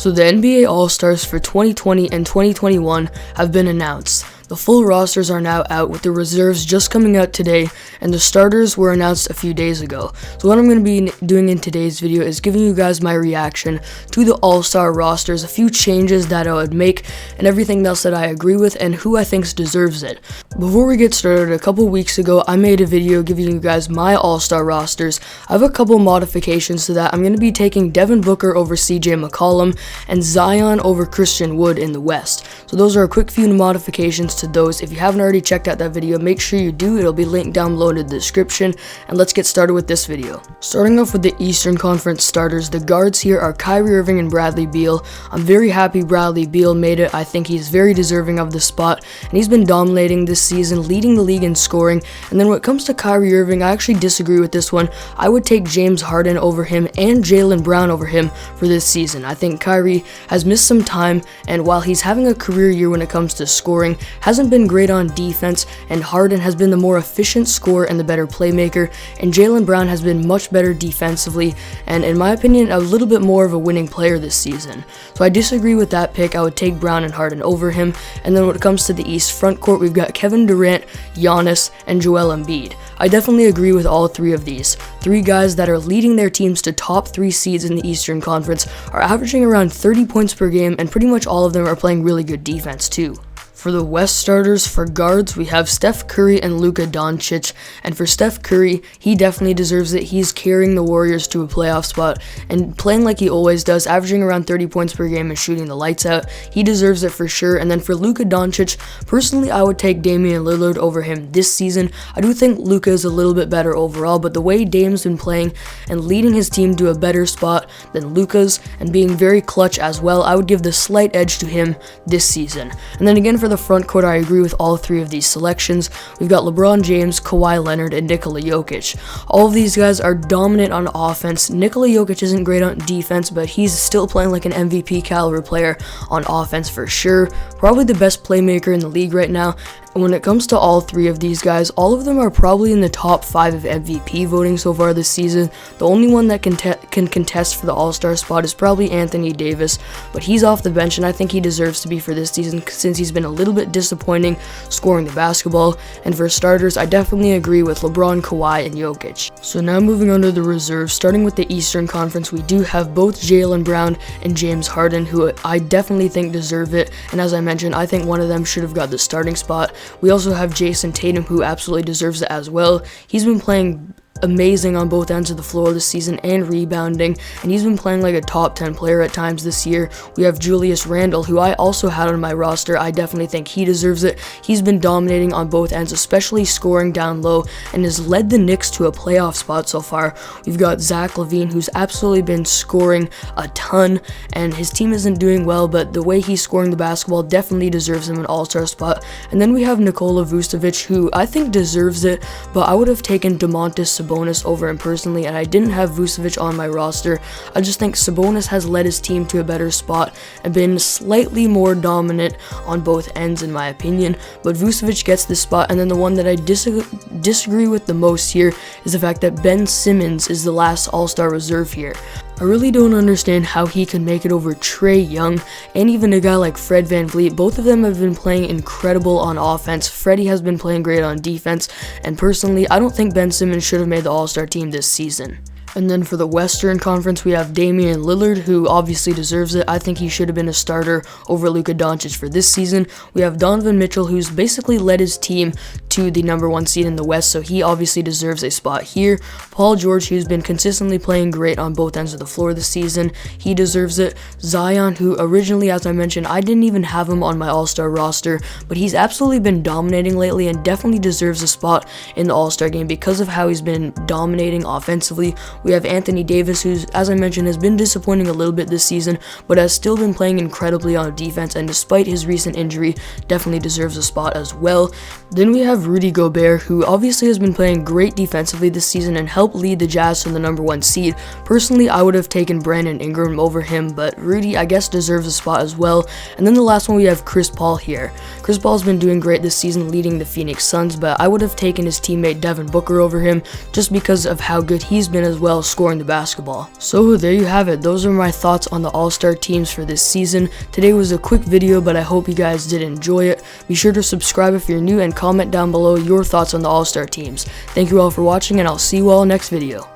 So the NBA All-Stars for 2020 and 2021 have been announced. The full rosters are now out, with the reserves just coming out today, and the starters were announced a few days ago. So what I'm going to be doing in today's video is giving you guys my reaction to the All-Star rosters, a few changes that I would make, and everything else that I agree with and who I think deserves it. Before we get started, a couple weeks ago I made a video giving you guys my All-Star rosters. I have a couple modifications to that. I'm going to be taking Devin Booker over CJ McCollum and Zion over Christian Wood in the West. So those are a quick few modifications to those. If you haven't already checked out that video, make sure you do. It'll be linked down below in the description, and let's get started with this video. Starting off with the Eastern Conference starters, the guards here are Kyrie Irving and Bradley Beal. I'm very happy Bradley Beal made it. I think he's very deserving of the spot, and he's been dominating this season, leading the league in scoring. And then when it comes to Kyrie Irving, I actually disagree with this one. I would take James Harden over him and Jaylen Brown over him for this season. I think Kyrie has missed some time, and while he's having a career year when it comes to scoring, hasn't been great on defense, and Harden has been the more efficient scorer and the better playmaker, and Jaylen Brown has been much better defensively, and in my opinion, a little bit more of a winning player this season. So I disagree with that pick. I would take Brown and Harden over him. And then when it comes to the East front court, we've got Kevin Durant, Giannis, and Joel Embiid. I definitely agree with all three of these. Three guys that are leading their teams to top 3 seeds in the Eastern Conference, are averaging around 30 points per game, and pretty much all of them are playing really good defense too. For the West starters, for guards, we have Steph Curry and Luka Doncic, and for Steph Curry, he definitely deserves it. He's carrying the Warriors to a playoff spot and playing like he always does, averaging around 30 points per game and shooting the lights out. He deserves it for sure. And then for Luka Doncic, personally, I would take Damian Lillard over him this season. I do think Luka is a little bit better overall, but the way Dame's been playing and leading his team to a better spot than Luka's and being very clutch as well, I would give the slight edge to him this season. And then again, for the front court, I agree with all three of these selections. We've got LeBron James, Kawhi Leonard, and Nikola Jokic. All of these guys are dominant on offense. Nikola Jokic isn't great on defense, but he's still playing like an MVP caliber player on offense for sure. Probably the best playmaker in the league right now. When it comes to all three of these guys, all of them are probably in the top 5 of MVP voting so far this season. The only one that can contest for the All-Star spot is probably Anthony Davis, but he's off the bench, and I think he deserves to be for this season since he's been a little bit disappointing scoring the basketball. And for starters, I definitely agree with LeBron, Kawhi, and Jokic. So now moving on to the reserves, starting with the Eastern Conference, we do have both Jaylen Brown and James Harden, who I definitely think deserve it, and as I mentioned, I think one of them should have got the starting spot. We also have Jason Tatum, who absolutely deserves it as well. He's been playing amazing on both ends of the floor this season and rebounding, and he's been playing like a top 10 player at times this year. We have Julius Randle, who I also had on my roster. I definitely think he deserves it. He's been dominating on both ends, especially scoring down low, and has led the Knicks to a playoff spot so far. We've got Zach LaVine, who's absolutely been scoring a ton, and his team isn't doing well, but the way he's scoring the basketball definitely deserves him an all-star spot. And then we have Nikola Vucevic, who I think deserves it, but I would have taken Domantas Sabonis over him personally, and I didn't have Vucevic on my roster. I just think Sabonis has led his team to a better spot and been slightly more dominant on both ends in my opinion, but Vucevic gets this spot. And then the one that I disagree with the most here is the fact that Ben Simmons is the last All-Star reserve here. I really don't understand how he can make it over Trae Young and even a guy like Fred VanVleet. Both of them have been playing incredible on offense. Freddie has been playing great on defense, and personally, I don't think Ben Simmons should have made the All-Star team this season. And then for the Western Conference, we have Damian Lillard, who obviously deserves it. I think he should have been a starter over Luka Doncic for this season. We have Donovan Mitchell, who's basically led his team to the #1 seed in the West, so he obviously deserves a spot here. Paul George, who's been consistently playing great on both ends of the floor this season, he deserves it. Zion, who originally, as I mentioned, I didn't even have him on my All-Star roster, but he's absolutely been dominating lately and definitely deserves a spot in the All-Star game because of how he's been dominating offensively. We have Anthony Davis, who, as I mentioned, has been disappointing a little bit this season, but has still been playing incredibly on defense, and despite his recent injury, definitely deserves a spot as well. Then we have have Rudy Gobert, who obviously has been playing great defensively this season and helped lead the Jazz to the #1 seed. Personally, I would have taken Brandon Ingram over him, but Rudy, I guess, deserves a spot as well. And then the last one, we have Chris Paul here. Chris Paul's been doing great this season leading the Phoenix Suns, but I would have taken his teammate Devin Booker over him just because of how good he's been as well scoring the basketball. So there you have it. Those are my thoughts on the All-Star teams for this season. Today was a quick video, but I hope you guys did enjoy it. Be sure to subscribe if you're new and comment down below your thoughts on the All-Star teams. Thank you all for watching, and I'll see you all next video.